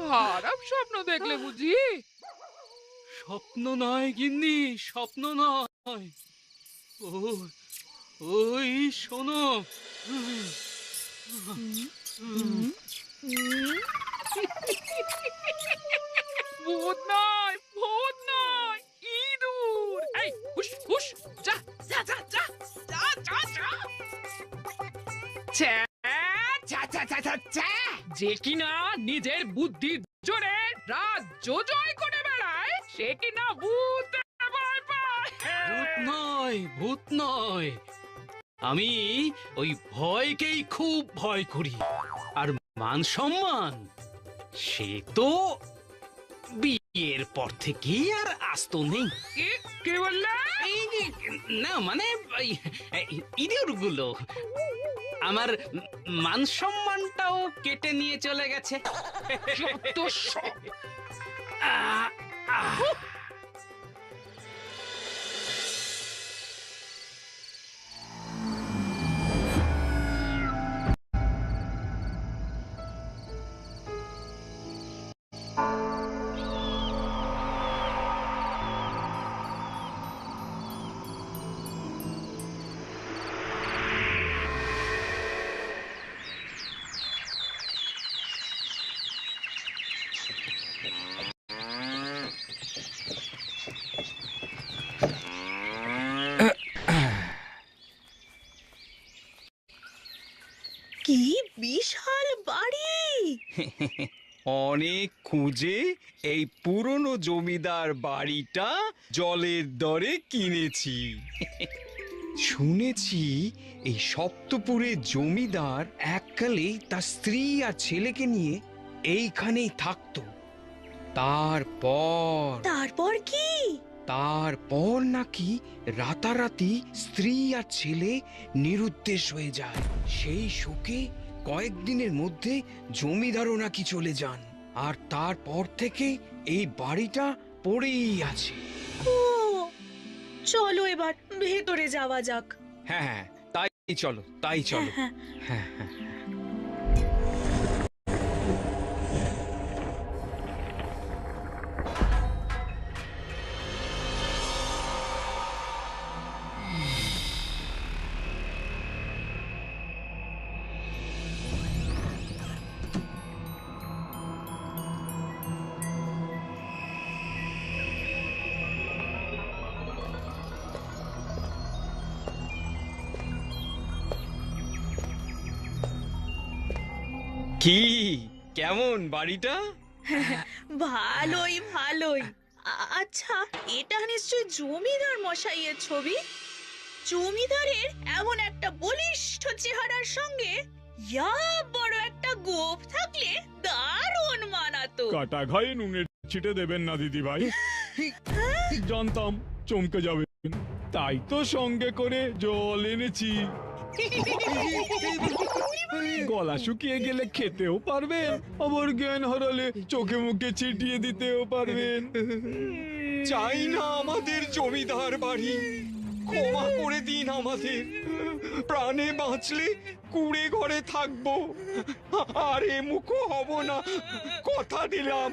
খারাপ স্বপ্ন দেখলে বুঝি? স্বপ্ন নয় গিন্নি, স্বপ্ন নয়। ও, ওই শোনো। ভূত নয়, ভূত নয়, ইঁদুর। এই হুশ হুশ, যা যা যা যা যা যা যা। ছ্যা, ছ্যা, ছ্যা, ছ্যা, ছ্যা, ছ্যা। যে কিনা নিজের বুদ্ধির জোরে রাজ্য জয় করে বেড়ায়, সে কিনা ভূত ভয় পায়। ভূত নয়, ভূত নয়। আমি ওই ভয়কেই খুব ভয় করি। আর মান সম্মান সে তো বিয়ের পর থেকেই আর আস্ত নেই। কে বললে? এই না মানে ইঁদুর গুলো আমার মান সম্মানটাও কেটে নিয়ে চলে গেছে। যত সব। আহ, আহ। কি বিশাল বাড়ি! অনেক খুঁজে এই পুরনো জমিদার বাড়িটা জলের দরে কিনেছি। শুনেছি এই সপ্তপুরের জমিদার এককালে তার স্ত্রী আর ছেলেকে নিয়ে এইখানেই থাকতো। তারপর কি? তারপর নাকি রাতারাতি স্ত্রী আর ছেলে নিরুদ্দেশ হয়ে যায়। সেই শোকে কয়েকদিনের মধ্যে জমিদারও নাকি চলে যান। আর তারপর থেকে এই বাড়িটা পড়েই আছে। ও, চলো এবার ভেতরে যাওয়া যাক। হ্যাঁ হ্যাঁ, তাই চলো, তাই চলো। হ্যাঁ, হ্যাঁ হ্যাঁ। কি কেমন বাড়িটা? ভালোই ভালোই। আচ্ছা, এটা নিশ্চয়ই জমিদার মশাইয়ের ছবি। জমিদারের এমন একটা বলিষ্ঠ চেহারার সঙ্গে ইয়া বড় একটা গোঁফ থাকলে দারুণ মানাতো। কাটা ঘায়ে নুনের ছিটে দেবেন না দিদি ভাই। জানতাম চমকে যাবেন, তাই তো সঙ্গে করে জল এনেছি। গলা শুকিয়ে গেলে খেতেও পারবেন, আবার জ্ঞান হারালে চোখে মুখে ছিটিয়ে দিতেও পারবেন। চাই না আমাদের জমিদার বাড়ি, ক্ষমা করে দিন আমাদের। প্রাণে বাঁচলে কুড়ে ঘরে থাকবো, আর এ মুখো হব না, কথা দিলাম।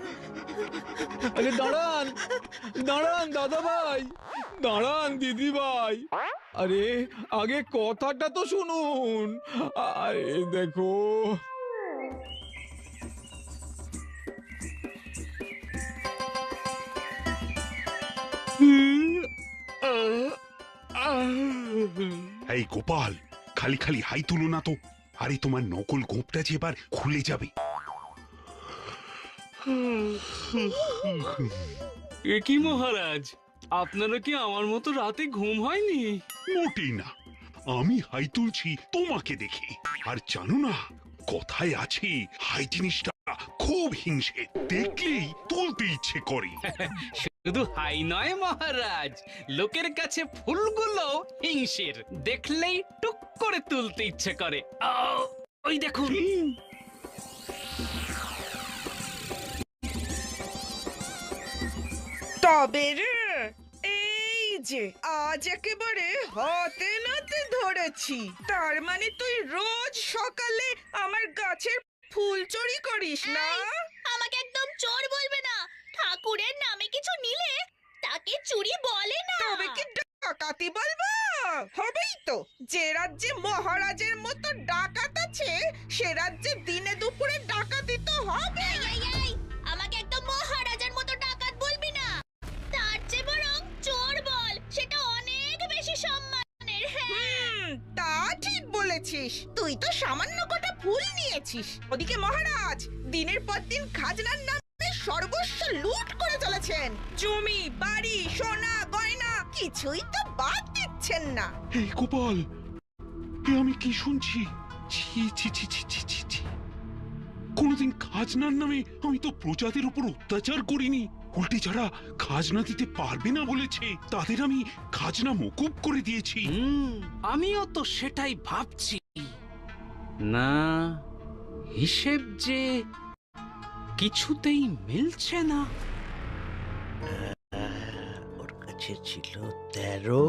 আরে দাঁড়ান দাঁড়ান দাদা ভাই, দাঁড়ান দিদি ভাই, আরে আগে কথাটা তো শুনুন। আরে দেখো, এই গোপাল, খালি খালি হাই তুলো না তো। আরে তোমার নকল গোঁপটা যে এবার খুলে যাবে। এ কি মহারাজ, আপনারা কি আমার মতো রাতে ঘুম হয়নি? মোটেই না, আমি হাই তুলছি তোমাকে দেখে। আর জানো না, কথায় আছে হাই জিনিসটা খুব হিংসে, দেখলেই তুলতে ইচ্ছে করে। শুধু হাই নয় মহারাজ, লোকের কাছে ফুলগুলো হিংসের, দেখলেই টুক করে তুলতে ইচ্ছে করে। আও! ওই দেখুন। তবে রে, এই যে আজ একেবারে হাতে নাতে ধরেছি। তার মানে তুই রোজ সকালে আমার গাছের ফুল চুরি করিস না? আমাকে একদম চোর বলবে না। ঠাকুরের নামে কিছু নিলে তাকে চুরি বলে না। তবে কি ডাকাতি বলবো? হবেই তো। যে রাজ্যে মহারাজের মতো ডাকাত আছে, সে রাজ্যে দিনে দুপুরে ডাকাতি তো হবে। এই, আমাকে একদম মহারাজার মতো ডাকাত বলবি না। তার চেয়ে বরং চোর বল, সেটা অনেক বেশি সম্মানের। হ্যাঁ, তা ঠিক বলেছিস। তুই তো সামান্য কটা ফুল নিয়েছিস, ওদিকে মহারাজ দিনের পর দিন খাজনার নামে সর্বস্ব লুট করে চলেছেন। জমি, বাড়ি, সোনা, গয়না কিছুই তো বাদ দিচ্ছেন না। এই গোপাল, এ আমি কি শুনছি? ছি ছি ছি ছি ছি ছি ছি। কোনোদিন খাজনার নামে আমি তো প্রজাদের উপর অত্যাচার করিনি। উল্টে যারা খাজনা দিতে পারবে না বলেছে তাদের আমি খাজনা মকুব করে দিয়েছি। আমিও তো সেটাই ভাবছি। না, হিসেব যে কিছুতেই মিলছে না। ওর কাছে ছিল 13,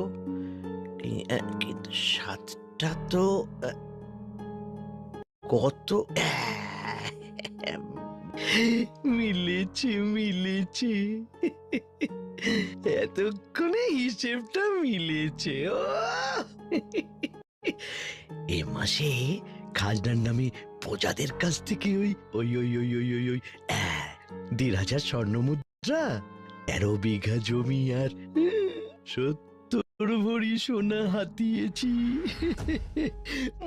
কিন্তু 7টা তো কত মিলেছে। এতক্ষণে হিসেবটা মিলেছে। এ মাসে খাজনার নামে প্রজাদের কাছ থেকে ওই 1,500 স্বর্ণমুদ্রা, 13 বিঘা জমি আর 70 ভরি সোনা হাতিয়েছি।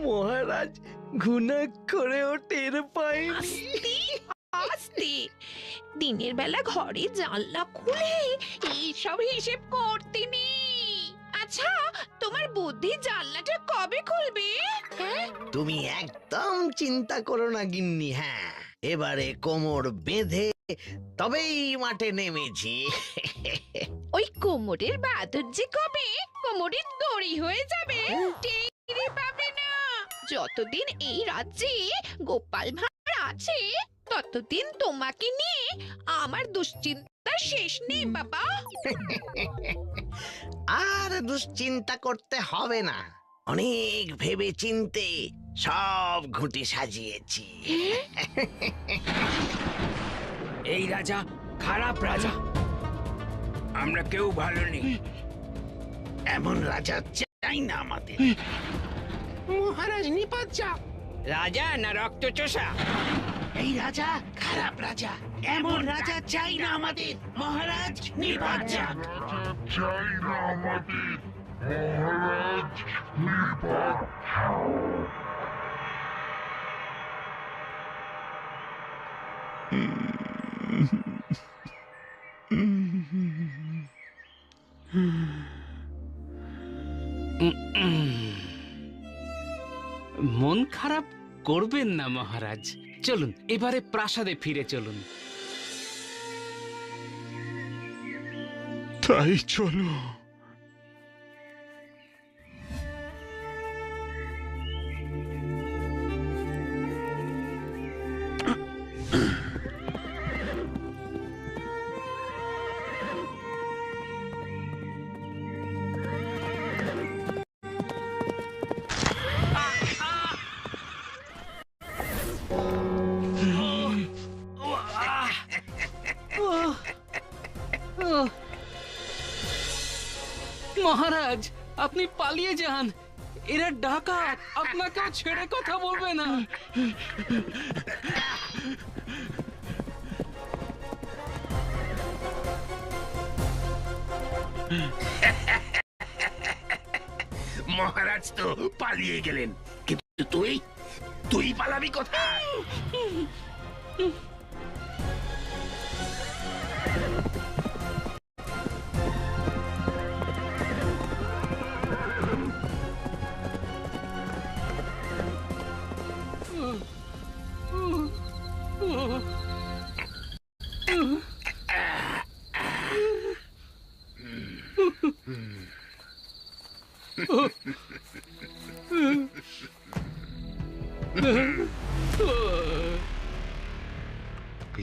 মহারাজ ঘুণাক্ষরেও টের পায়নি। আস্তে, দিনের বেলা ঘরে জানলা খুলে এইসব হিসেব করতে নেই। আচ্ছা, তোমার বুদ্ধি জানলাটা কবে খুলবে? হ্যাঁ, তুমি একদম চিন্তা করো না গিন্নি। হ্যাঁ, এবারে কোমর বেঁধে তবেই মাঠে নেমেছি। ওই কোমরের বাদর যে কবে কোমরের দড়ি হয়ে যাবে টেরই পাবে না। যতদিন এই রাজ্যে গোপাল ভাঁড় আছে ততদিন তোমাকে নিয়ে আমার দুশ্চিন্তা শেষ নেই বাবা। আর দুশ্চিন্তা করতে হবে না। অনেক ভেবে চিনতে সব ঘুঁটি সাজিয়েছি। এই রাজা খারাপ রাজা, আমরা কেউ ভালো নেই। এমন রাজা চাই না আমাদের। মহারাজ নিপাচ্ছা রাজা না রক্ত চোষা? এই রাজা খারাপ রাজা, এমন রাজা চাই না আমাদের। মহারাজ নির্বাচা। মন খারাপ করবেন না মহারাজ। চলুন এবারে প্রাসাদে ফিরে চলুন। তাই চলো। মহারাজ, আপনি পালিয়ে যান। এরা ডাকাত, আপনাকেও ছেড়ে কথা বলবে না। মহারাজ তো পালিয়ে গেলেন, কিন্তু তুই পালাবি কোথায়?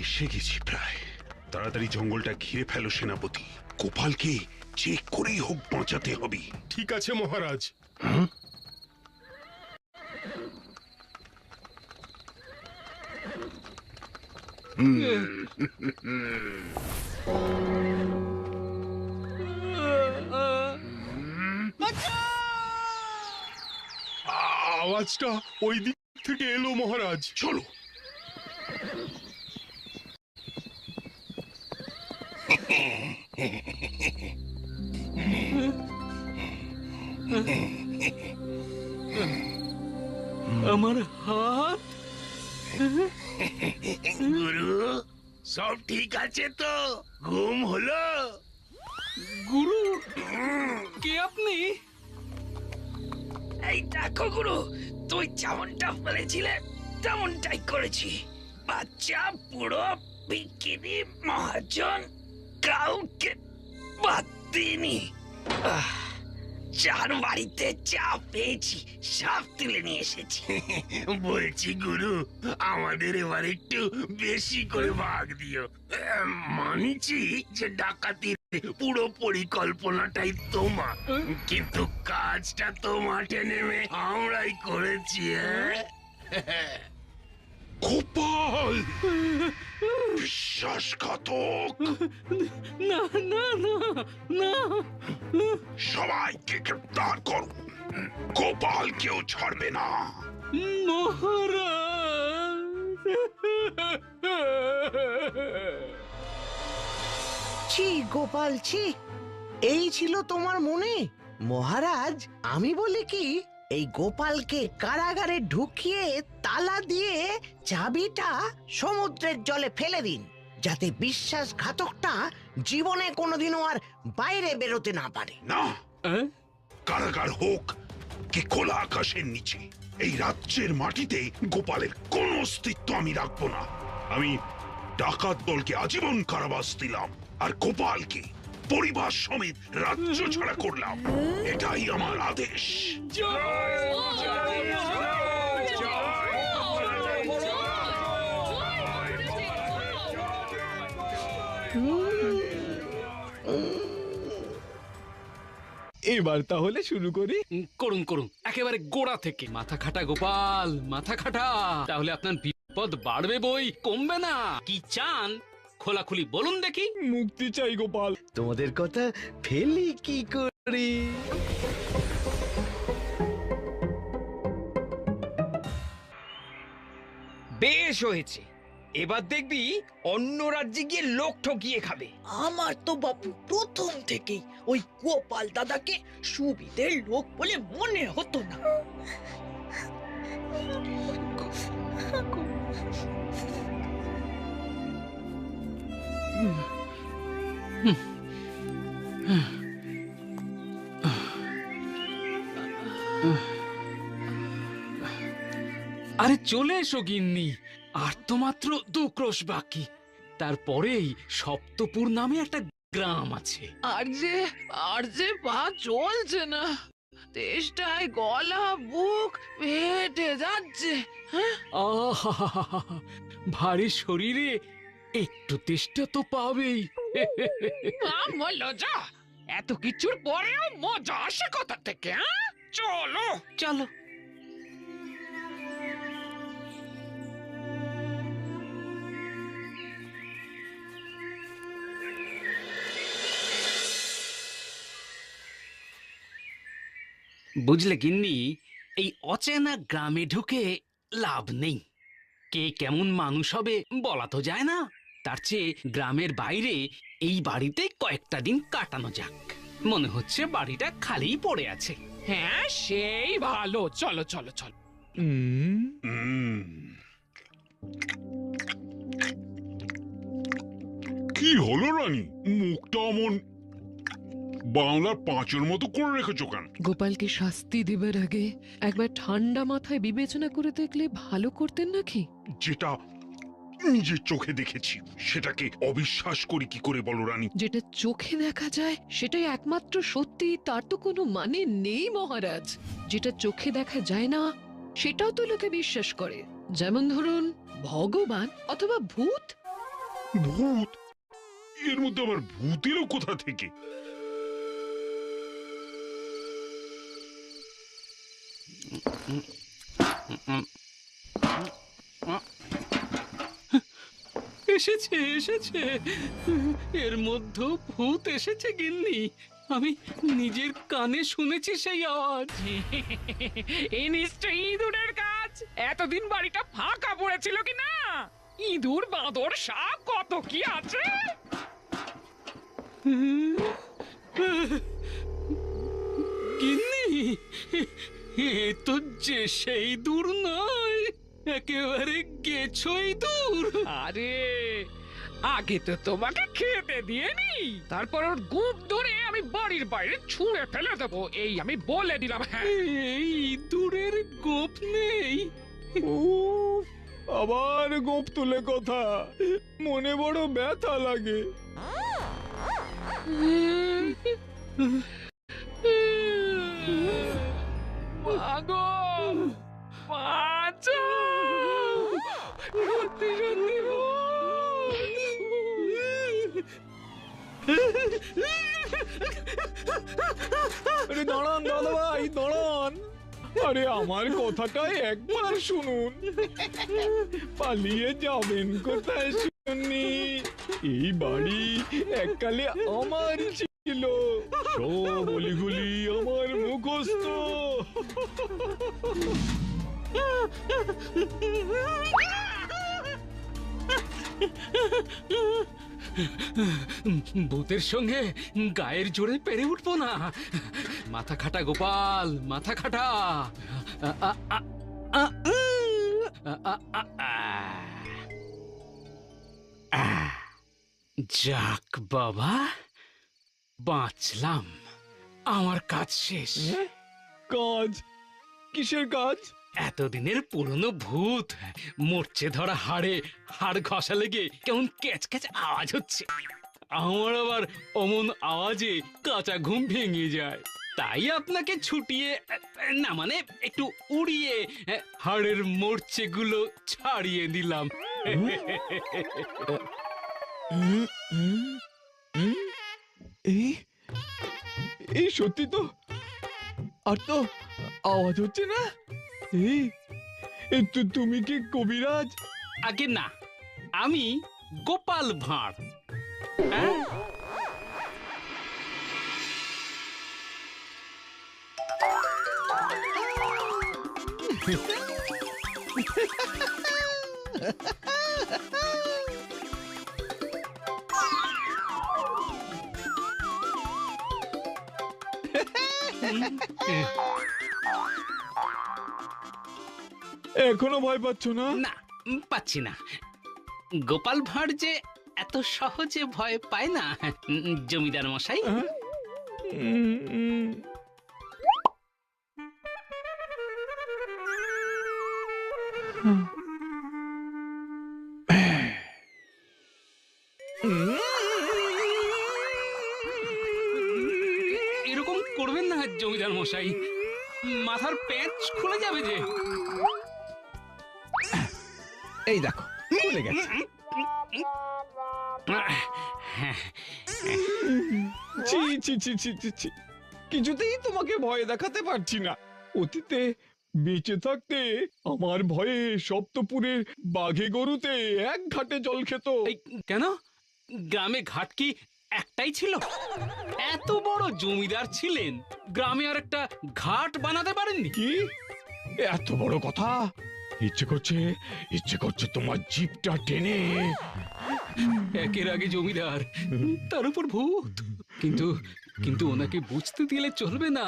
এসে গেছি প্রায়। তাড়াতাড়ি জঙ্গলটা ঘিরে ফেলো সেনাপতি। গোপালকে যে করেই হোক বাঁচাতে হবে। ঠিক আছে মহারাজ। আওয়াজটা ওই দিক থেকে এলো মহারাজ। চলো। আমার হাত গুরু সব ঠিক আছে তো? ঘুম হলো? গুরু কে আপনি? এই দেখো গুরু, তুই যেমনটা বলেছিলে তেমনটাই করেছি। বাচ্চা পুরো বিকিনি মহাজন কাউকে বাদ দিইনি। যার বাড়িতে চা পেয়েছি সব তুলে নিয়ে এসেছি। বলছি গুরু, আমাদের এবার একটু বেশি করে ভাগ দিও। মানছি যে ডাকাতির পুরো পরিকল্পনাটাই তোমার, কিন্তু কাজটা তো মাঠে নেমে আমরাই করেছি। গোপাল বিশ্বাসঘাতক! না না না না, সবাইকে গ্রেপ্তার করো। গোপাল কেউ ছাড়বে না। ছি গোপাল ছি, এই ছিল তোমার মনে? মহারাজ, আমি বলি কি, এই গোপালকে কারাগারে ঢুকিয়ে তালা দিয়ে চাবিটা সমুদ্রের জলে ফেলে দিন, যাতে বিশ্বাসঘাতকটা জীবনে কোনোদিনও আর বাইরে বেরোতে না পারে। না, কারাগার হোক কি খোলা আকাশের নিচে, এই রাজ্যের মাটিতে গোপালের কোনো অস্তিত্ব আমি রাখবো না। আমি ডাকাত দলকে আজীবন কারাবাস দিলাম, আর গোপালকে পরিবার সমেত রাজ্য ছাড়া করলাম। এটাই আমার আদেশ। এবার তাহলে শুরু করি। করুন করুন, একেবারে গোড়া থেকে। মাথা খাটা গোপাল, মাথা খাটা, তাহলে আপনার বিপদ বাড়বে বই কমবে না। কি চান খোলাখুলি বলুন দেখি। মুক্তি চাই গোপাল। তোমাদের কথা ফেলি কি করি? বেশ হয়েছে, এবার দেখবি অন্য রাজ্যে গিয়ে লোক ঠকিয়ে খাবে। আমার তো বাপু প্রথম থেকেই ওই গোপাল দাদাকে সুবিধের লোক বলে মনে হতো না। আরে চলে এসো গিন্নি, আর তো মাত্র 2 ক্রোশ বাকি। তারপরেই সপ্তপুর নামে একটা গ্রাম আছে। আর যে পা চলছে না, তেষ্টায় গলা বুক ফেটে যাচ্ছে। আহা, ভারী শরীরে একটু তেষ্টা তো পাবেই। লজ্জা, এত কিছুর পরেও মজা আসে কথা থেকে। চলো চলো। বুঝলে গিন্নি, এই অচেনা গ্রামে ঢুকে লাভ নেই। কে কেমন মানুষ হবে বলা তো যায় না। তার চেয়ে গ্রামের বাইরে এই বাড়িতে কয়েকটা দিন কাটানো যাক। মনে হচ্ছে বাড়িটা খালি পড়ে আছে। হ্যাঁ, সেই ভালো। চলো চলো চলো। কি হলো রানী, মুখটা অমন বাংলার পাঁচের মতো করে রেখেছো কেন? গোপালকে শাস্তি দেবার আগে একবার ঠান্ডা মাথায় বিবেচনা করে দেখলে ভালো করতেন নাকি? যেটা নিজের চোখে দেখেছি সেটাকে অবিশ্বাস করি কি করে বলো রানী? যেটা চোখে দেখা যায় সেটাই একমাত্র সত্যি, তার তো কোনো মানে নেই মহারাজ। যেটা চোখে দেখা যায় না সেটাও তো লোকে বিশ্বাস করে, যেমন ধরুন ভগবান অথবা ভূত। ভূত? এর মধ্যে আবার ভূত এলো কোথা থেকে? এসেছে এসেছে, এর মধ্যেও ভূত এসেছে গিন্নি। আমি নিজের কানে শুনেছি সেই আওয়াজ। এই নিশ্চয়ই ইঁদুরের কাজ। এতদিন বাড়িটা ফাঁকা পড়েছিল কি না? ইঁদুর, বাঁদর, সাপ কত কি আছে। গিন্নি, এ তো যে সেই দূর নয়, একেবারে গেছই দূর। আরে আগে তো তোমাকে খেতে দিয়ে নি, তারপর ওর গুপ ধরে আমি বাড়ির বাইরে ছুঁড়ে ফেলে দেবো, এই আমি বলে দিলাম। হ্যাঁ, এই দূরের গোপ নেই। উফ, আবার গোপ তুলে কথা, মনে বড় ব্যথা লাগে। মাগো, বাঁচাও! সত্যি সত্যি আরে দাঁড়ান দাদা ভাই, দাঁড়ান। আরে আমার কথাটা একবার শুনুন। পালিয়ে যাবেন কোথায় শুনি? এই বাড়ি এককালে আমার ছিল, সব অলিগুলি আমার মুখস্থ। ভূতের সঙ্গে গায়ের জোরে পেরে উঠবো না। মাথা খাটা গোপাল, মাথা খাটা। যাক বাবা, বাঁচলাম। আমার কাজ শেষ। কাজ? কিসের কাজ? এতদিনের পুরনো ভূত মরচে ধরা হাড়ে হাড় ঘষা লেগে কেমন ক্যাচ ক্যাচ আওয়াজ হচ্ছে। আমার আবার অমন আওয়াজে কাঁচা ঘুম ভেঙে যায়। তাই আপনাকে ছুটিয়ে, না মানে একটু উড়িয়ে, হাড়ের মরচে গুলো ছাড়িয়ে দিলাম। এই এই সত্যি তো? আর তো আওয়াজ হচ্ছে না। এই তুমি কি কবিরাজ? আগে না, আমি গোপাল ভাঁড়। হ্যাঁ? এখনো ভয় পাচ্ছ না? না, পাচ্ছি না। গোপাল ভাঁড় যে এত সহজে ভয় পায় না জমিদার মশাই। এরকম করবেন না জমিদার মশাই, মাথার প্যাঁচ খুলে যাবে যে। এই দেখো, খুলে গেছে। ছি ছি ছি ছি ছি ছি, কিছুতেই তোমাকে ভয় দেখাতে পারছি না। অতীতে বেঁচে থাকতে আমার ভয়ে সপ্তপুরের বাঘে গরুতে এক ঘাটে জল খেত। এই কেন? গ্রামে ঘাট কি একটাই ছিল? এত বড় জমিদার ছিলেন, গ্রামে আর একটা ঘাট বানাতে পারেননি? কি এত বড় কথা? ইচ্ছে করছে তোমার জিভটা টেনে। একের আগে জমিদার, তার উপর ভূত। কিন্তু কিন্তু ওনাকে বুঝতে দিলে চলবে না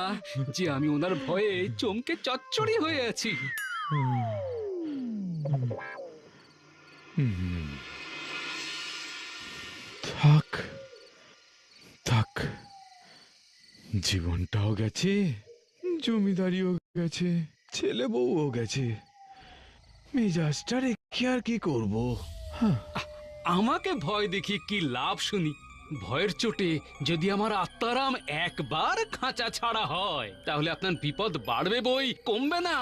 যে আমি ওনার ভয়ে চমকে চচ্চড়ি হয়ে আছি। থাক থাক, জীবনটাও গেছে, জমিদারিও গেছে, ছেলে বউও গেছে, মেজাজটা রেখে আর কি করব? আমাকে ভয় দেখিয়ে কি লাভ শুনি? ভয়ের চোটে যদি আমার আত্মারাম একবার খাঁচা ছাড়া হয়, তাহলে আপনার বিপদ বাড়বে বই, কমবে না।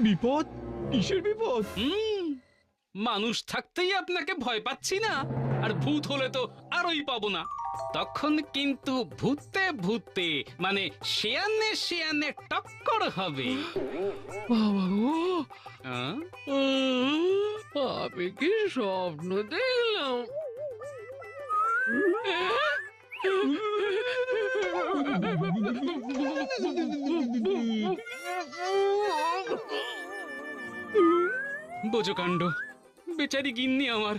বিপদ? কিসের বিপদ? মানুষ থাকতেই আপনাকে ভয় পাচ্ছি না, আর ভূত হলে তো আরোই পাবো না। তখন কিন্তু ভূতে ভূতে মানে শেয়ানে শেয়ানে টক্কর হবে। বাবা গো, আহ? আমি কি স্বপ্ন দেখলাম? বোঝো কাণ্ড, বেচারি গিন্নি আমার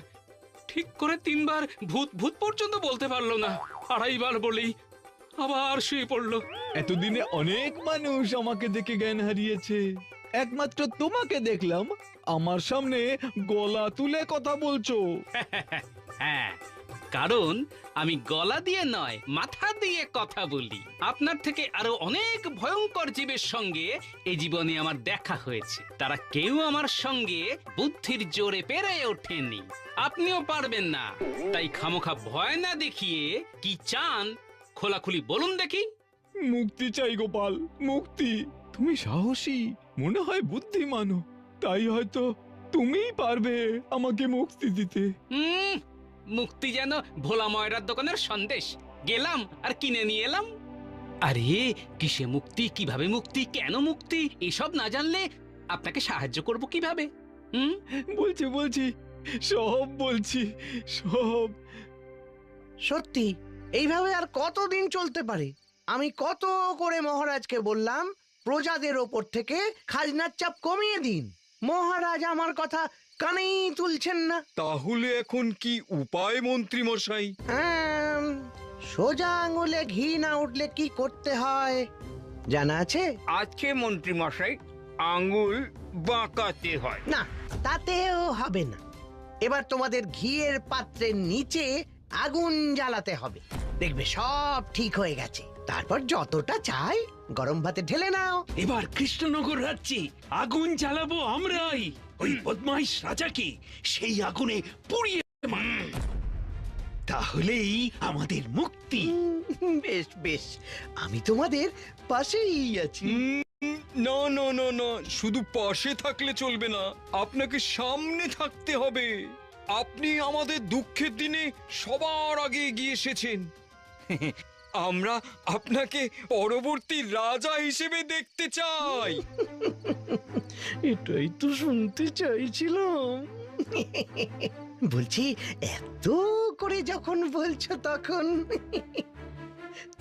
ঠিক করে 3 বার ভূত ভূত পর্যন্ত বলতে পারলো না, 2.5 বার বলেই আবার শুয়ে পড়লো। এতদিনে অনেক মানুষ আমাকে দেখে জ্ঞান হারিয়েছে, একমাত্র তোমাকে দেখলাম আমার সামনে গলা তুলে কথা বলছো। হ্যাঁ, কারণ আমি গলা দিয়ে নয় মাথা দিয়ে কথা বলি। আপনার থেকে আরো অনেক ভয়ঙ্কর জীবের সঙ্গে এই জীবনে আমার দেখা হয়েছে, তারা কেউ আমার সঙ্গে বুদ্ধির জোরে পেরে ওঠেনি। আপনিও পারবেন না, তাই খামোখা ভয় না দেখিয়ে কি চান খোলাখুলি বলুন দেখি। মুক্তি চাই গোপাল, মুক্তি। তুমি সাহসী, মনে হয় বুদ্ধিমানও, তাই হয়তো তুমিই পারবে আমাকে মুক্তি দিতে। মুক্তি যেন ভোলা ময়রার দোকানের সন্দেশ, গেলাম আর কিনে নিয়ে এলাম। আরে কিসে মুক্তি, কিভাবে মুক্তি, কেন মুক্তি এসব না জানলে আপনাকে সাহায্য করব কিভাবে? বলছি সব বলছি, সব। সত্যি এইভাবে আর কতদিন চলতে পারে? আমি কত করে মহারাজকে বললাম প্রজাদের ওপর থেকে খাজনার চাপ কমিয়ে দিন, মহারাজ আমার কথা কানেই তুলছেন না। তাহলে এখন কি উপায় মন্ত্রী মশাই? সোজা আঙুলে ঘি না উঠলে কি করতে হয় জানা আছে? আজকে মন্ত্রী মশাই আঙ্গুল বাঁকাতে হয়। না, তাতেও হবে না। এবার তোমাদের ঘিয়ের পাত্রের নিচে আগুন জ্বালাতে হবে, দেখবে সব ঠিক হয়ে গেছে। তারপর যতটা চাই গরম ভাতে ঢেলে নাও। এবার কৃষ্ণনগর রাজ্যে আগুন জ্বালাবো আমরাই, ওই বদমাইশ রাজাকে সেই আগুনে পুড়িয়ে মারব। তাহলেই আমাদের মুক্তি। বেশ বেশ, আমি তোমাদের পাশেই আছি। না না না না, শুধু পাশে থাকলে চলবে না, আপনাকে সামনে থাকতে হবে। আপনি আমাদের দুঃখের দিনে সবার আগে এগিয়ে এসেছেন। আমরা আপনাকে পরবর্তী রাজা হিসেবে দেখতে চাই। এটাই তো শুনতে চাইছিলাম। বলছি, এত করে যখন বলছো তখন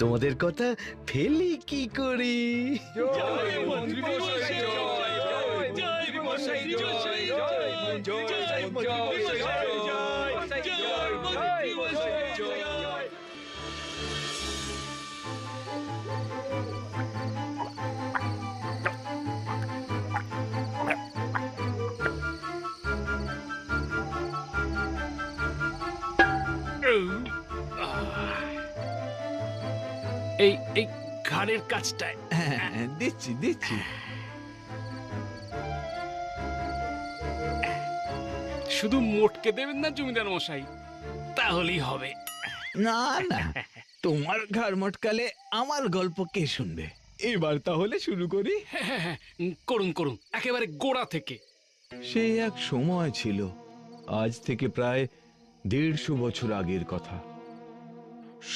তোমাদের কথা ফেলি কি করে? জয় মন্ত্রী মশাই, জয় জয় মন্ত্রী মশাই, জয় জয় জয় মন্ত্রী মশাই, জয় জয় মন্ত্রী মশাই, জয়। এই এই ঘাড়ের কাজটায় দিচ্ছি। শুধু মোটকে দেবেন না জমিদার মশাই, তাহলেই হবে। না না, তোমার ঘাড় মটকালে আমার গল্প কে শুনবে? এবার তাহলে শুরু করি। হ্যাঁ, করুন করুন, একেবারে গোড়া থেকে। সেই এক সময় ছিল, আজ থেকে প্রায় 150 বছর আগের কথা।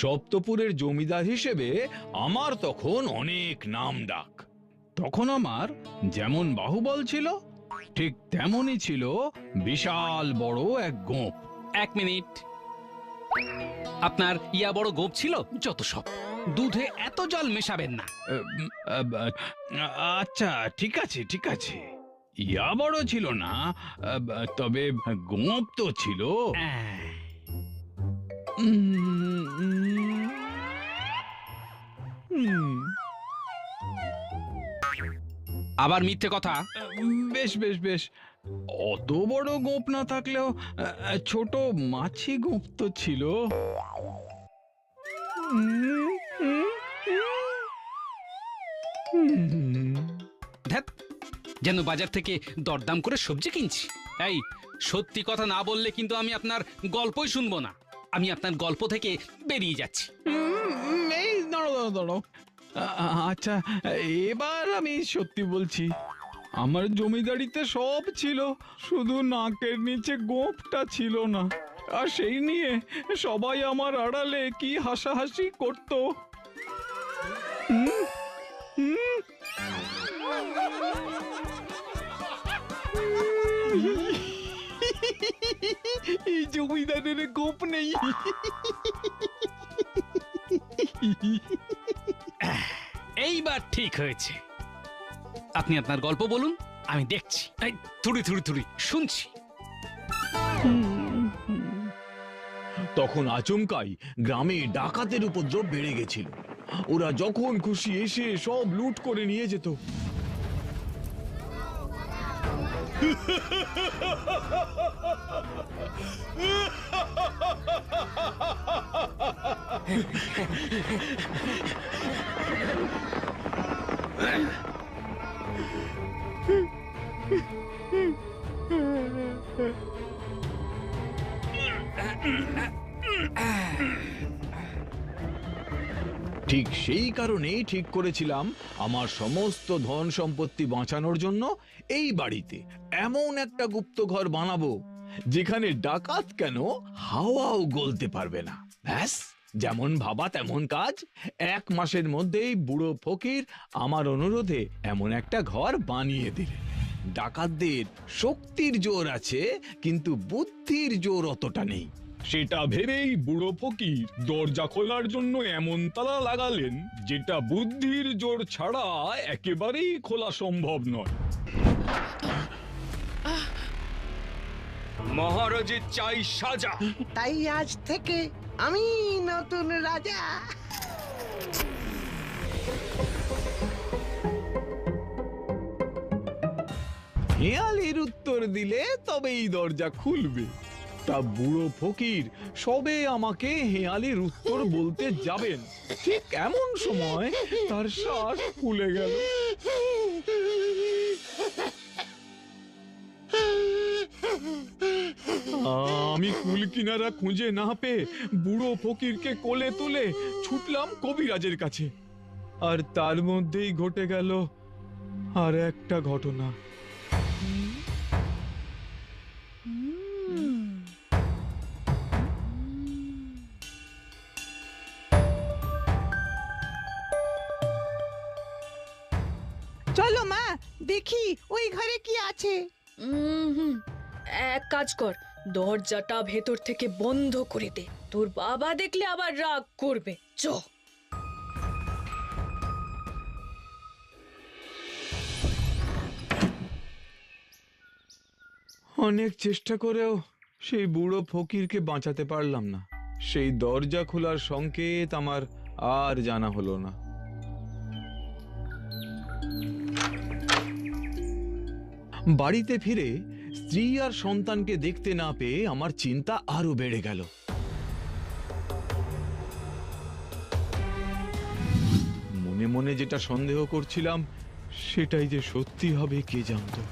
সপ্তপুরের জমিদার হিসেবে আমার তখন অনেক নাম ডাক। তখন আমার যেমন বাহুবল ছিল, ঠিক তেমনই ছিল বিশাল বড় এক গোঁপ। 1 মিনিট, আপনার ইয়া বড় গোপ ছিল? যত সব, দুধে এত জল মেশাবেন না। আচ্ছা ঠিক আছে, ইয়া বড় ছিল না, তবে গোঁপ তো ছিল। আবার মিথ্যে কথা? বেশ, অত বড় গোঁপ না থাকলেও ছোট মাছি গোঁপ তো ছিল। ধ্যাৎ, যেন বাজার থেকে দরদাম করে সবজি কিনছি। এই, সত্যি কথা না বললে কিন্তু আমি আপনার গল্পই শুনবো না। আমি আপনার গল্প থেকে বেরিয়ে যাচ্ছি। দাঁড়ো। আচ্ছা, এবার আমি সত্যি বলছি। আমার জমিদারিতে সব ছিল, শুধু নাকের নিচে গোঁফটা ছিল না। আর সেই নিয়ে সবাই আমার আড়ালে কি হাসাহাসি করতো। হুম, হুম। এই জমিদারের গোপ নেই। এইবার ঠিক হয়েছে। আপনি আপনার গল্প বলুন, আমি দেখছি। এই, থুড়ি থুড়ি থুড়ি শুনছি। তখন আচমকাই গ্রামে ডাকাতের উপদ্রব বেড়ে গেছিল। ওরা যখন খুশি এসে সব লুট করে নিয়ে যেত। ঠিক সেই কারণেই ঠিক করেছিলাম আমার সমস্ত ধন সম্পত্তি বাঁচানোর জন্য এই বাড়িতে এমন একটা গুপ্তঘর বানাবো যেখানে ডাকাত কেন হাওয়াও গলতে পারবে না। ব্যাস, যেমন ভাবা তেমন কাজ। 1 মাসের মধ্যেই বুড়ো ফকির আমার অনুরোধে এমন একটা ঘর বানিয়ে দিলেন। ডাকাতদের শক্তির জোর আছে, কিন্তু বুদ্ধির জোর অতটা নেই। সেটা ভেবেই বুড়ো ফকির দরজা খোলার জন্য এমন তালা লাগালেন যেটা বুদ্ধির জোর ছাড়া একেবারেই খোলা সম্ভব নয়। মহারাজের চাই সাজা। তাই আজ থেকে আমি নতুন রাজা। হেয়ালির উত্তর দিলে তবেই দরজা খুলবে। তা বুড়ো ফকির সবে আমাকে হেয়ালির উত্তর বলতে যাবেন, ঠিক এমন সময় তার শ্বাস ফুলে গেল। আমি কুল কিনারা খুঁজে না পেয়ে বুড়ো ফকিরকে কোলে তুলে ছুটলাম কবিরাজের কাছে। আর তার মধ্যেই ঘটে গেল আর একটা ঘটনা। চলো মা, দেখি ওই ঘরে কি আছে। এক কাজ কর, দরজাটা ভেতর থেকে বন্ধ করে দে। তোর বাবা দেখলে আবার রাগ করবে। চ। অনেক চেষ্টা করেও সেই বুড়ো ফকিরকে বাঁচাতে পারলাম না। সেই দরজা খোলার সংকেত আমার আর জানা হলো না। বাড়িতে ফিরে স্ত্রী আর সন্তানকে দেখতে না পেয়ে আমার চিন্তা আরো বেড়ে গেল। মনে মনে যেটা সন্দেহ করছিলাম সেটাই যে সত্যি হবে কে জানতো।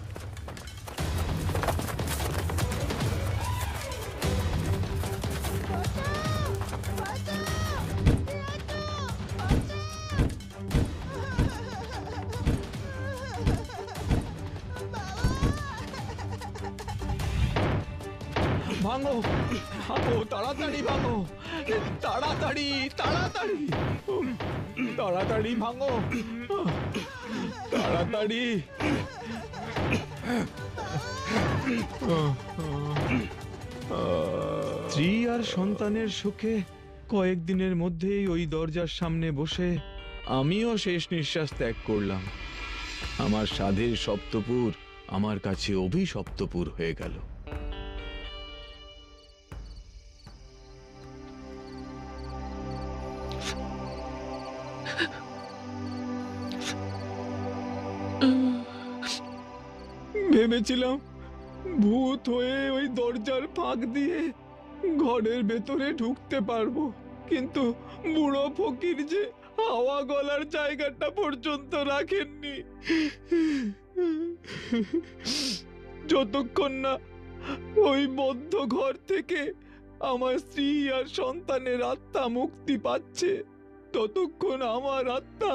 ভাঙো ভাঙো, তাড়াতাড়ি ভাঙো, তাড়াতাড়ি তাড়াতাড়ি তাড়াতাড়ি ভাঙো, তাড়াতাড়ি। স্ত্রী আর সন্তানের সুখে কয়েকদিনের মধ্যেই ওই দরজার সামনে বসে আমিও শেষ নিঃশ্বাস ত্যাগ করলাম। আমার সাধের সপ্তপুর আমার কাছে অভিশপ্তপুর হয়ে গেল। ভেবেছিলাম ভূত হয়ে ওই দরজার ফাঁক দিয়ে ঘরের ভেতরে ঢুকতে পারবো, কিন্তু বুড়ো ফকির যে হাওয়া গলার জায়গাটা পর্যন্ত রাখেননি। যতক্ষণ না ওই বদ্ধ ঘর থেকে আমার স্ত্রী আর সন্তানের আত্মা মুক্তি পাচ্ছে, ততক্ষণ আমার আত্মা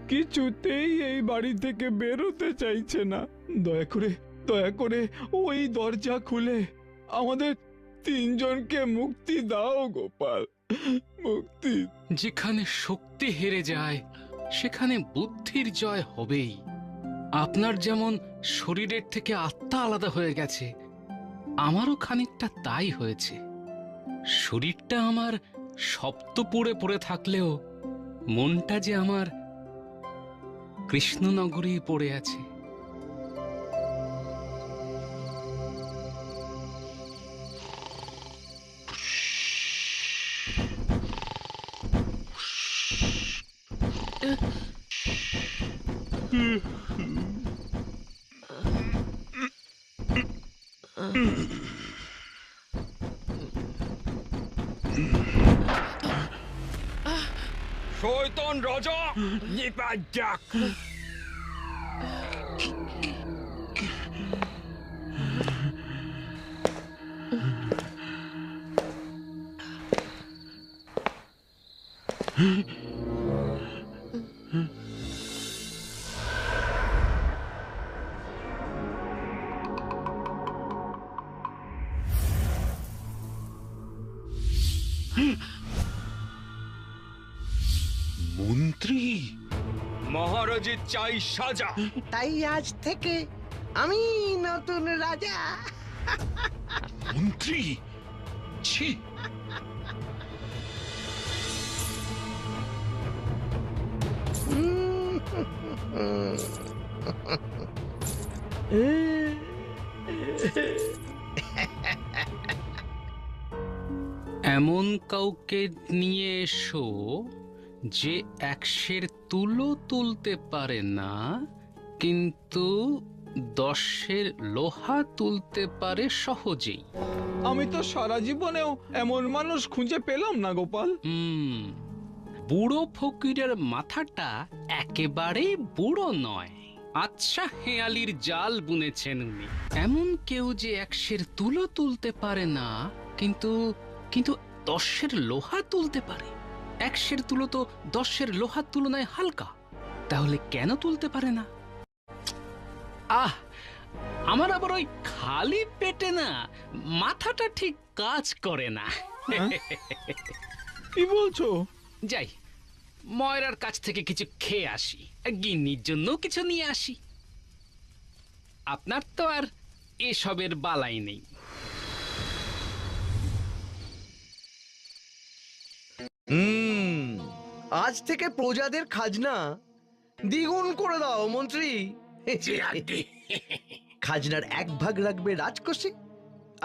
কিছুতেই এই বাড়ি থেকে বেরোতে চাইছে না। দয়া করে ওই দরজা খুলে আমাদের তিনজনকে মুক্তি দাও গোপাল, মুক্তি। যেখানে শক্তি হেরে যায় সেখানে বুদ্ধির জয় হবেই। আপনার যেমন শরীরের থেকে আত্মা আলাদা হয়ে গেছে, আমারও খানিকটা তাই হয়েছে। শরীরটা আমার সপ্তপুরে পড়ে থাকলেও মনটা যে আমার কৃষ্ণনগরেই পড়ে আছে। শয়তান রাজা নিপাত যাক। মন্ত্রী, মহারাজের চাই সাজা। তাই আজ থেকে আমি নতুন রাজা। মন্ত্রী, ছি, এমন কাউকে নিয়ে এসো যে 100-এর তুলো তুলতে পারে না, কিন্তু 10-এর লোহা তুলতে পারে সহজেই। আমি তো সারা জীবনেও এমন মানুষ খুঁজে পেলাম না গোপাল। বুড়ো ফকিরের মাথাটা একেবারেই বুড়ো নয়। আচ্ছা, হেয়ালির জাল বুনেছেন উনি। এমন কেউ যে 100-এর তুলো তুলতে পারে না, কিন্তু 10-এর লোহা তুলতে পারে। 100-এর তুলো তো 10-এর লোহার তুলনায় হালকা, তাহলে কেন তুলতে পারে না? আমার আবার ওই খালি পেটে না মাথাটা ঠিক কাজ করে না। কি বলছো? যাই, ময়রার কাছ থেকে কিছু খেয়ে আসি, গিন্নির জন্য কিছু নিয়ে আসি। আপনার তো আর এসবের বালাই নেই। আজ থেকে প্রজাদের খাজনা দ্বিগুণ করে দাও মন্ত্রী। খাজনার 1 ভাগ রাখবে রাজকোষে,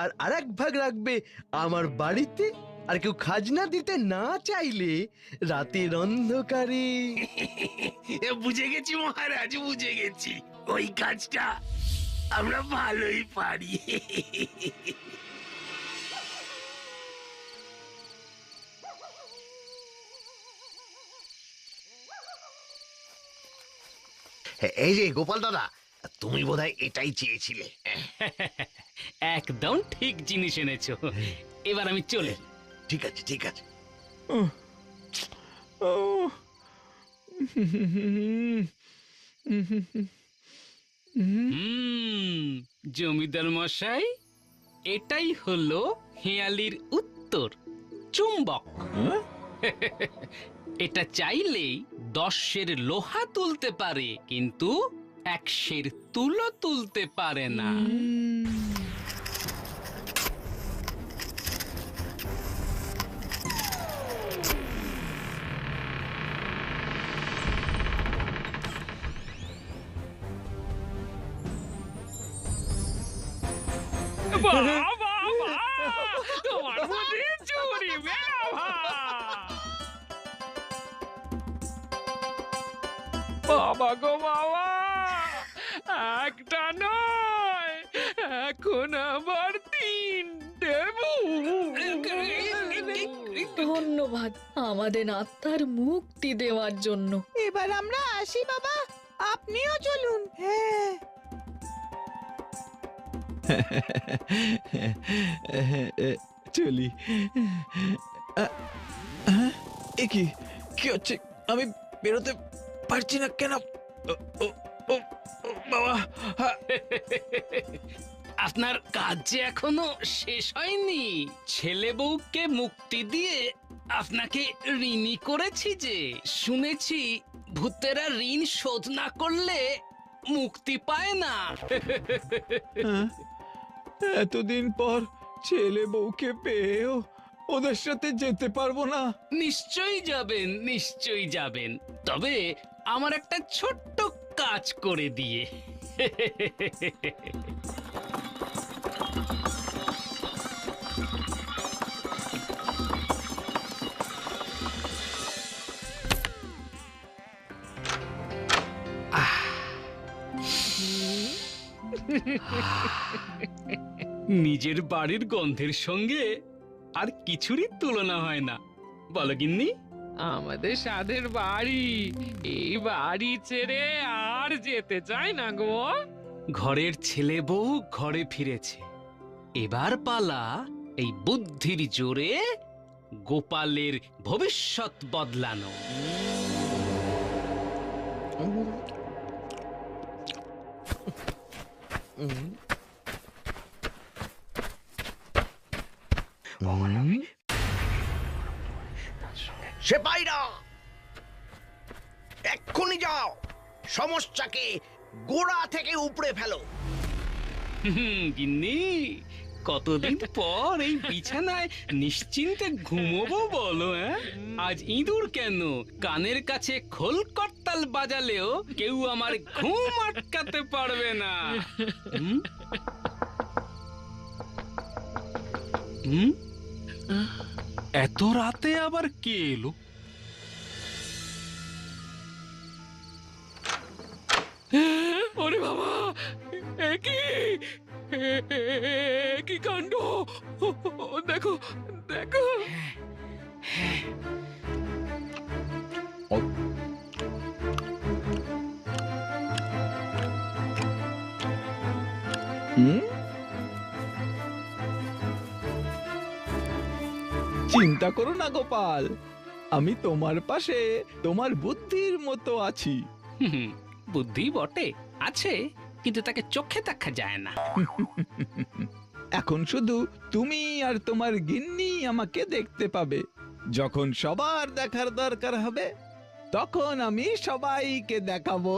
আর আরেক ভাগ রাখবে আমার বাড়িতে। আর কেউ খাজনা দিতে না চাইলে রাতের অন্ধকারে। বুঝে গেছি মহারাজ, বুঝে গেছি। ওই কাজটা আমরা ভালোই পারি। এই যে গোপাল দাদা, তুমি বোধহয় এটাই চেয়েছিলে। একদম ঠিক জিনিস এনেছো। এবার আমি চলে। ঠিক আছে, ঠিক আছে। জমিদার মশাই, এটাই হলো হেয়ালির উত্তর, চুম্বক। এটা চাইলেই 10-এর লোহা তুলতে পারে, কিন্তু 100-এর তুলো তুলতে পারে না। তোমার বুদ্ধি চুরি বেড়া। বাবা গো বাবা, একটা নয়, এখন আবার 3টে ধন্যবাদ আমাদের আত্মার মুক্তি দেওয়ার জন্য। এবার আমরা আসি বাবা, আপনিও চলুন। হ্যাঁ, চলি। এ কি কি হচ্ছে? আমি বেরোতে পারছি না কেন? ও, ও, ও, ও, বাবা, হা, আপনার কাজ যে এখনো শেষ হয়নি। ছেলে বউকে মুক্তি দিয়ে আপনাকে ঋণী করেছি যে। শুনেছি ভূতেরা ঋণ শোধ না করলে মুক্তি পায় না। হ্যাঁ? এতদিন পর ছেলে বউকে পেয়েও ওদের সাথে যেতে পারবো না। নিশ্চয়ই যাবেন, নিশ্চয়ই যাবেন, তবে আমার একটা ছোট্ট কাজ করে দিয়ে। নিজের বাড়ির গন্ধের সঙ্গে আর কিছুরই তুলনা হয় না, বলো গিন্নি? আমাদের সাধের বাড়ি, এই বাড়ি ছেড়ে আর যেতে চাই না গো। ঘরের ছেলে বউ ঘরে ফিরেছে, এবার পালা এই বুদ্ধির জোরে গোপালের ভবিষ্যৎ বদলানো। সেপাইরা, এক্ষুনি যাও, সমস্যাকে গোড়া থেকে উপড়ে ফেলো। গিন্নি, কতদিন পর এই বিছানায় নিশ্চিন্তে ঘুমোবো বলো? আজ ইঁদুর কেন, কানের কাছে খোল করতাল বাজালেও কেউ আমার ঘুম আটকাতে পারবে না। হুম? হুম? এত রাতে আবার কে এলো? ওরে বাবা, কি কাণ্ড! দেখো, দেখো। চিন্তা করো না গোপাল, আমি তোমার পাশে তোমার বুদ্ধির মতো আছি। বুদ্ধি বটে আছে, কিন্তু তাকে চোখে দেখা যায় না। এখন শুধু তুমি আর তোমার গিন্নি আমাকে দেখতে পাবে। যখন সবার দেখার দরকার হবে, তখন আমি সবাইকে দেখাবো।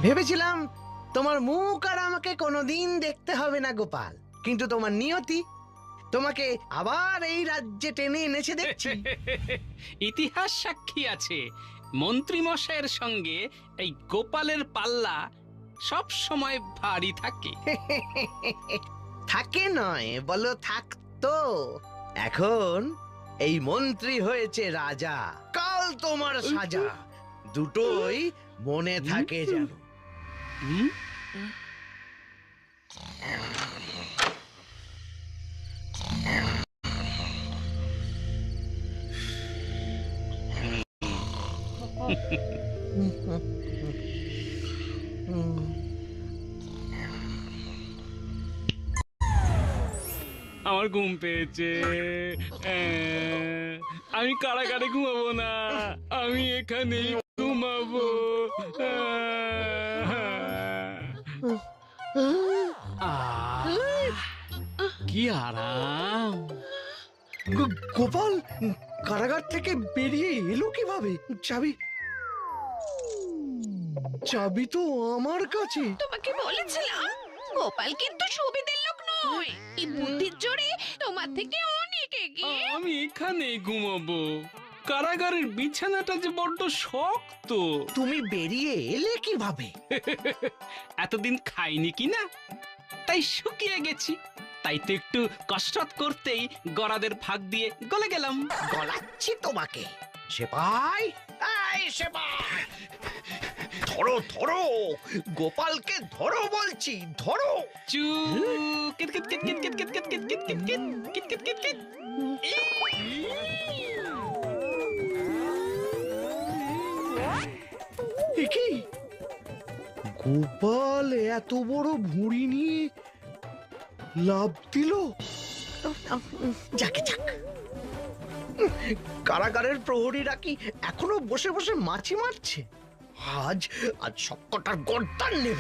ভেবেছিলাম তোমার মুখ আর আমাকে কোনোদিন দেখতে হবে না গোপাল, কিন্তু তোমার নিয়তি তোমাকে আবার এই রাজ্যে টেনে এনেছে দেখছি। ইতিহাস সাক্ষী আছে, মন্ত্রী মশাইয়ের সঙ্গে এই গোপালের পাল্লা সব সময় ভারী থাকে। থাকে নয়, বলো থাকতো। এখন এই মন্ত্রী হয়েছে রাজা, কাল তোমার সাজা। দুটোই মনে থাকে যেন। হুম? আমার ঘুম পেয়েছে, আমি কারাগারে ঘুমাবো না, আমি এখানেই ঘুমাবো। কি আরাম! গোপাল কারাগার থেকে বেরিয়ে এলো কিভাবে? চাবি চাবি তো আমার কাছে। তোমাকে বলেছিলাম গোপাল কিন্তু সুবিধের লোক নয়, এই বুদ্ধির জোরে তোমার থেকে অনেক এগিয়ে। আমি এখানেই ঘুমাবো, কারাগারের বিছানাটা যে বড্ড শক্ত। তুমি বেরিয়ে এলে কিভাবে? এতদিন খাইনি কিনা, তাই শুকিয়ে গেছি। তাই তো একটু কসরত করতেই গরাদের ফাঁক দিয়ে গলে গেলাম। গলাচ্ছি তোমাকে। সেপাই, এই সেপাই, ধরো ধরো, গোপালকে ধরো বলছি, ধরো। চু কিট কিট কিট কিট কিট কিট কিট কিট কিট কিট কিট কিট কিট কিট। এ কি? গোপাল এত বড় ভুঁড়ি নিয়ে লাভ দিল? যাকে যাক, কারাগারের প্রহরীরা কি এখনো বসে বসে মাছি মারছে? আজ আজ সবকটার গর্দান নেব।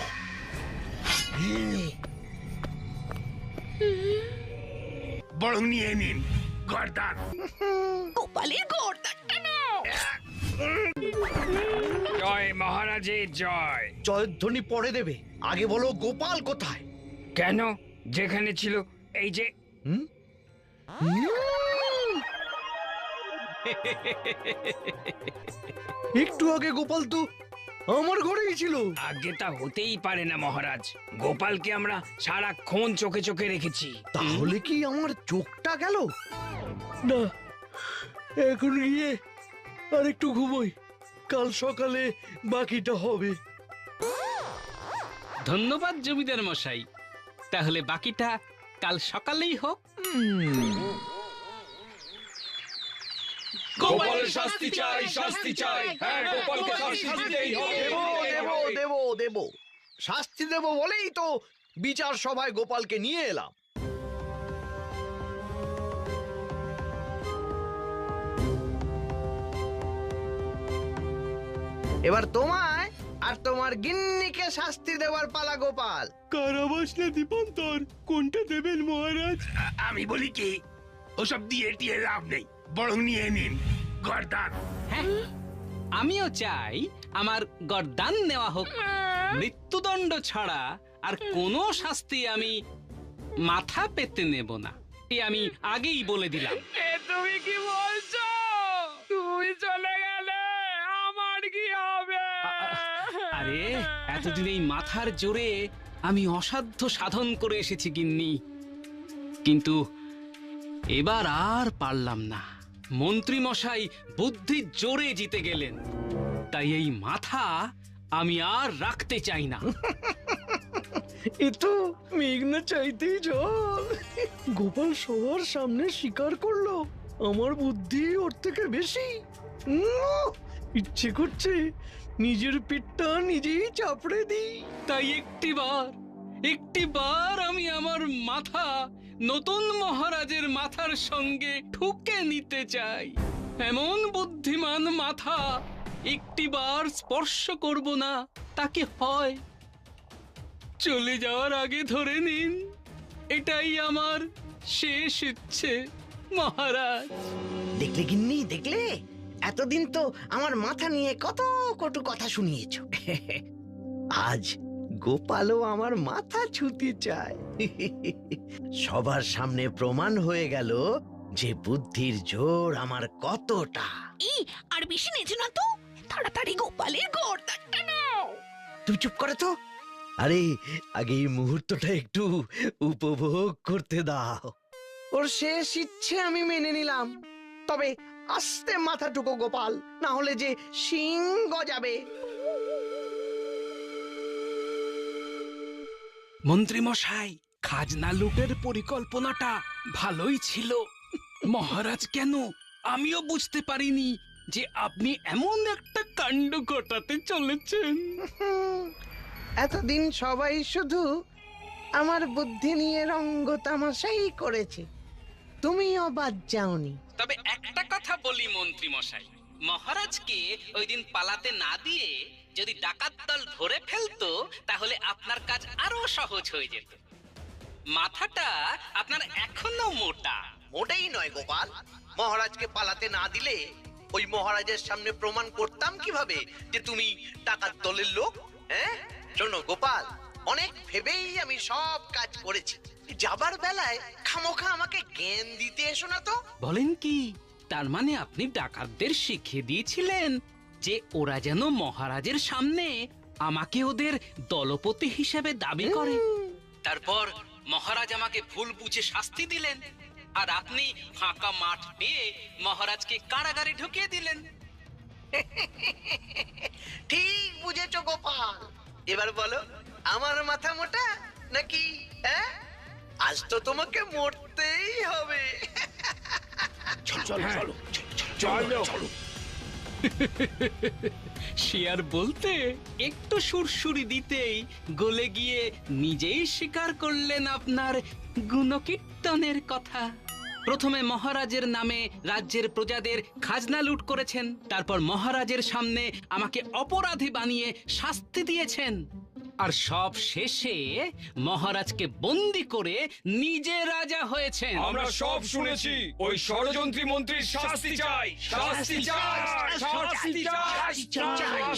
বরং নিয়ে নিন গর্দান। গোপালের গর্দানটা নাও। জয় মহারাজের জয়। জয়ধ্বনি পরে দেবে, আগে বলো গোপাল কোথায়? কেন? যেখানে ছিল এই যে। হুম? একটু আগে গোপাল তো আমার ঘরেই ছিল। আগে তা হতেই পারে না মহারাজ, গোপালকে আমরা সারাক্ষণ চোখে চোখে রেখেছি। তাহলে কি আমার চোখটা গেল? না, এখন গিয়ে আর একটু ঘুমোই, কাল সকালে বাকিটা হবে। ধন্যবাদ জমিদার মশাই, তাহলে বাকিটা কাল সকালেই হোক। গোপালের শাস্তি চাই, শাস্তি চাই। হ্যাঁ, গোপালকে শাস্তি দিতেই হবে। দেব শাস্তি দেব বলেই তো বিচার সভায় গোপালকে নিয়ে এলাম। এবার তোমায় আর তোমার গিন্নিকে শাস্তি দেওয়ার পালা গোপাল। কারাবাস না দীপন্তর, কোনটা দেবেন মহারাজ? আমি বলি কি, ওসব দিয়ে টিয়ে লাভ নেই, বরং নিয়ে নিন গর্দান। হ্যাঁ, আমিও চাই আমার গর্দান নেওয়া হোক। মৃত্যুদণ্ড ছাড়া আর কোনো শাস্তি আমি মাথা পেতে নেব না, আমি আগেই বলে দিলাম। এ তুমি কি বলছো? তুমি চলে গেলে আমার কি হবে? আরে এতদিন এই মাথার জোরে আমি অসাধ্য সাধন করে এসেছি গিন্নি, কিন্তু এবার আর পারলাম না। মন্ত্রী মশাই বুদ্ধির জোরে জিতে গেলেন, তাই এই মাথা আমি আর রাখতে চাই না। এ তো মেঘনা চাইতেই জল। গোপাল সবার সামনে স্বীকার করলো আমার বুদ্ধি ওর থেকে বেশি। ইচ্ছে করছে নিজের পেটটা নিজেই চাপড়ে দিই। তাই একটিবার আমি আমার মাথা নতুন মহারাজের মাথার সঙ্গে ঠুকে নিতে চাই। এমন বুদ্ধিমান মাথা একটিবার স্পর্শ করব না, তাকে হয় চলে যাওয়ার আগে ধরে নিন, এটাই আমার শেষ ইচ্ছে মহারাজ। দেখলে গিন্নি, দেখলে এতদিন তো আমার মাথা নিয়ে কত কটু কথা শুনিয়েছ। আজ গোপালও আমার মাথা ছুঁতে চায়। সবার সামনে প্রমাণ হয়ে গেল যে বুদ্ধির জোর আমার কতটা। আর বেশি নেচো না তো, তাড়াতাড়ি গোপালের গর্দানটা নাও। তুই চুপ করে তো। আরে আগে এই মুহূর্তটা একটু উপভোগ করতে দাও। ওর শেষ ইচ্ছে আমি মেনে নিলাম, তবে আস্তে মাথা টুকো গোপাল, না হলে যে শিং গজাবে। মন্ত্রী মশাই, খাজনা লুটের পরিকল্পনাটা ভালোই ছিল। মহারাজ কেন, আমিও বুঝতে পারিনি যে আপনি এমন একটা কাণ্ড ঘটাতে চলেছেন। এতদিন সবাই শুধু আমার বুদ্ধি নিয়ে রঙ্গ তামাশাই করেছে, তুমিও বাদ যাওনি। তবে একটা কথা বলি মন্ত্রী মশাই, মহারাজকে ওই দিন পালাতে না দিয়ে যদি ডাকাত দল ধরে ফেলতো, তাহলে আপনার কাজ আরো সহজ হয়ে যেত। মাথাটা আপনার এখনো মোটা। মোটেই নয় গোপাল, মহারাজকে পালাতে না দিলে ওই মহারাজের সামনে প্রমাণ করতাম কিভাবে যে তুমি ডাকাত দলের লোক? হ্যাঁ, শোনো গোপাল, অনেক ভেবেই আমি সব কাজ করেছি। যাবার বেলায় খামোখা আমাকে জ্ঞান দিতে এসো না তো। বলেন কি, তার মানে আপনি ডাকাতদের শিখিয়ে দিয়েছিলেন যে ওরা যেন মহারাজের সামনে আমাকে ওদের দলপতি হিসেবে দাবি করে। তারপর মহারাজ আমাকে ভুল বুঝে শাস্তি দিলেন, আর আপনি ফাঁকা মাঠ পেয়ে মহারাজকে কারাগারে ঢুকিয়ে দিলেন। ঠিক বুঝেছো গোপাল। এবার বলো, আমার মাথা মোটা নাকি? হ্যাঁ, আজ তো তোমাকে মরতেই হবে। চলো। সে আর বলতে, একটু সুরসুরি দিতেই গলে গিয়ে নিজেই স্বীকার করলেন আপনার গুণকীর্তনের কথা। প্রথমে মহারাজের নামে রাজ্যের প্রজাদের খাজনা লুট করেছেন, তারপর মহারাজের সামনে আমাকে অপরাধী বানিয়ে শাস্তি দিয়েছেন, আর সব শেষে মহারাজকে বন্দি করে নিজে রাজা হয়েছেন। আমরা সব শুনেছি। ওই ষড়যন্ত্রী মন্ত্রীর শাস্তি চাই, শাস্তি চাই, শাস্তি চাই,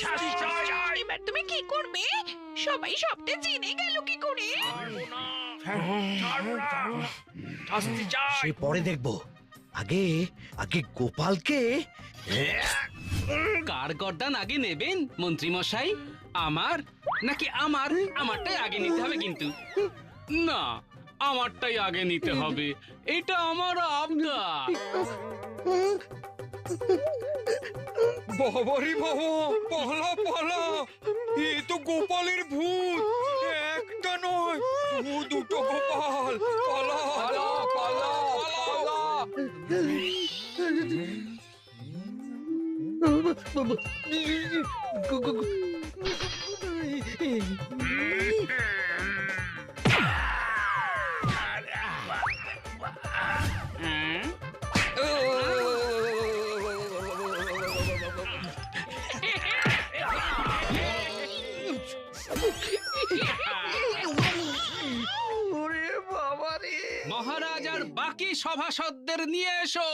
শাস্তি চাই। এবার তুমি কি করবে? সবাই সবটা জেনে গেল কি করে? সে পরে দেখবো। আগে আগে গোপালকে কার গর্দান আগে নেবেন মন্ত্রী মশাই? আমার নাকি আমারটাই আগে নিতে হবে? কিন্তু না, আমারটাই আগে নিতে হবে, এটা আমার আবদার। বাবারি বাবা, পালা পালা, এ তো গোপালের ভূত, একটা নয় দুটো গোপাল, পালা পালা পালা পালা। মহারাজ আর বাকি সভাসদদের নিয়ে এসো।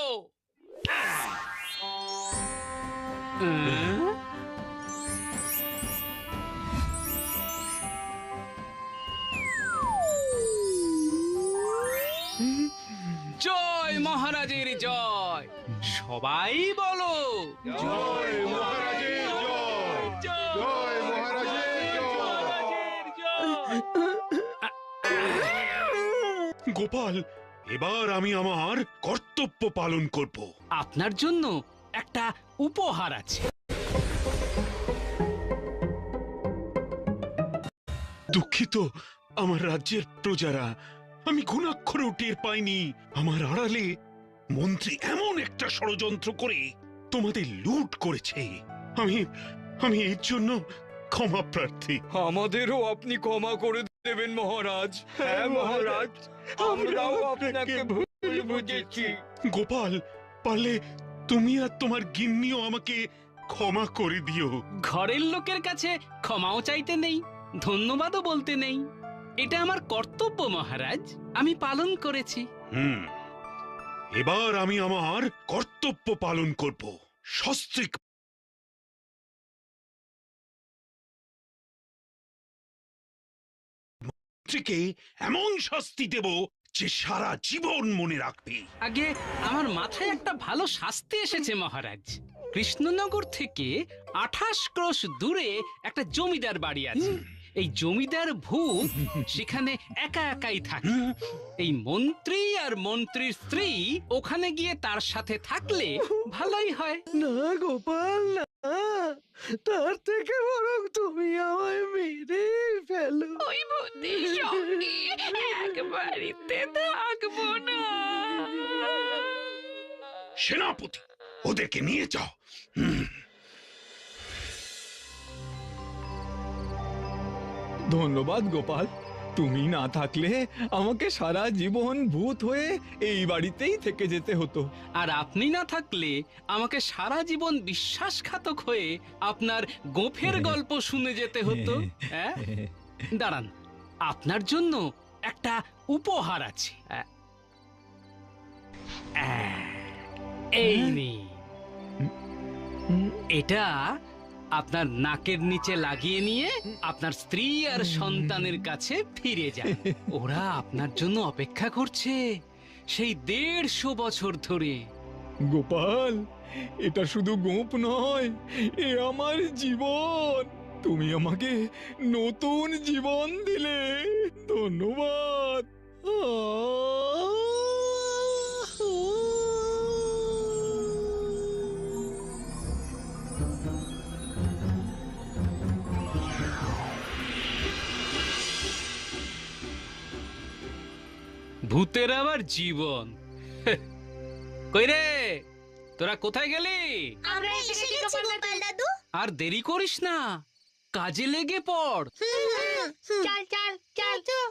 জয় মহারাজের জয়, সবাই বলো জয় মহারাজের জয়, জয় মহারাজের জয়। গোপাল, এবার আমি আমার কর্তব্য পালন করব। আপনার জন্য একটা উপহার আছে। দুঃখিত আমার রাজ্যের প্রজারা, আমি ঘুণাক্ষরেও টের পাইনি আমার আড়ালে মন্ত্রী এমন একটা ষড়যন্ত্র করে তোমাদের লুট করেছে। আমি আমি এর জন্য ক্ষমা প্রার্থী। আমাদেরও আপনি ক্ষমা করে দেবেন মহারাজ। হ্যাঁ মহারাজ, আমরাও আপনাকে ভুল বুঝেছি। গোপাল, পারলে তুমি আর তোমার গিন্নিও আমাকে ক্ষমা করে দিও। ঘরের লোকের কাছে ক্ষমাও চাইতে নেই, ধন্যবাদও বলতে নেই, এটা আমার কর্তব্য মহারাজ, আমি পালন করেছি। এবার আমি আমার কর্তব্য পালন করব সস্ত্রীক। মন্ত্রীকে এমন শাস্তি দেব যে সারা জীবন মনে রাখবে। আগে আমার মাথায় একটা ভালো শাস্তি এসেছে মহারাজ। কৃষ্ণনগর থেকে 28 ক্রোশ দূরে একটা জমিদার বাড়ি আছে। এই জমিদার ভূত সেখানে একা একাই থাকে। এই মন্ত্রী আর মন্ত্রীর স্ত্রী ওখানে গিয়ে তার সাথে থাকলে ভালোই হয়। না গোপাল, না, তার থেকে বরং তুমি আমায় মেরে ফেলো। ওই ভূতের সঙ্গে এক বাড়িতে থাকবো না। সেনাপতি, ওদেরকে নিয়ে যাও। ধন্যবাদ গোপাল, তুমি না থাকলে আমাকে সারা জীবন ভূত হয়ে এই বাড়িতেই থেকে যেতে হতো। আর আপনি না থাকলে আমাকে সারা জীবন বিশ্বাসঘাতক হয়ে আপনার গোফের গল্প শুনে যেতে হতো। হ্যাঁ? দাঁড়ান, আপনার জন্য একটা উপহার আছে। এই নিন। এটা আপনার নাকের নিচে লাগিয়ে নিয়ে আপনার স্ত্রী আর সন্তানের কাছে ফিরে যান। ওরা আপনার জন্য অপেক্ষা করছে সেই 150 বছর ধরে। গোপাল, এটা শুধু গোপ নয়, এ আমার জীবন। তুমি আমাকে নতুন জীবন দিলে, ধন্যবাদ। ভূতের আবার জীবন। কই রে, তোরা কোথায় গেলি? আমরা এসে গেছি গোপাল দাদু। আর দেরি করিস না, কাজে লেগে পড়। চল চল চল।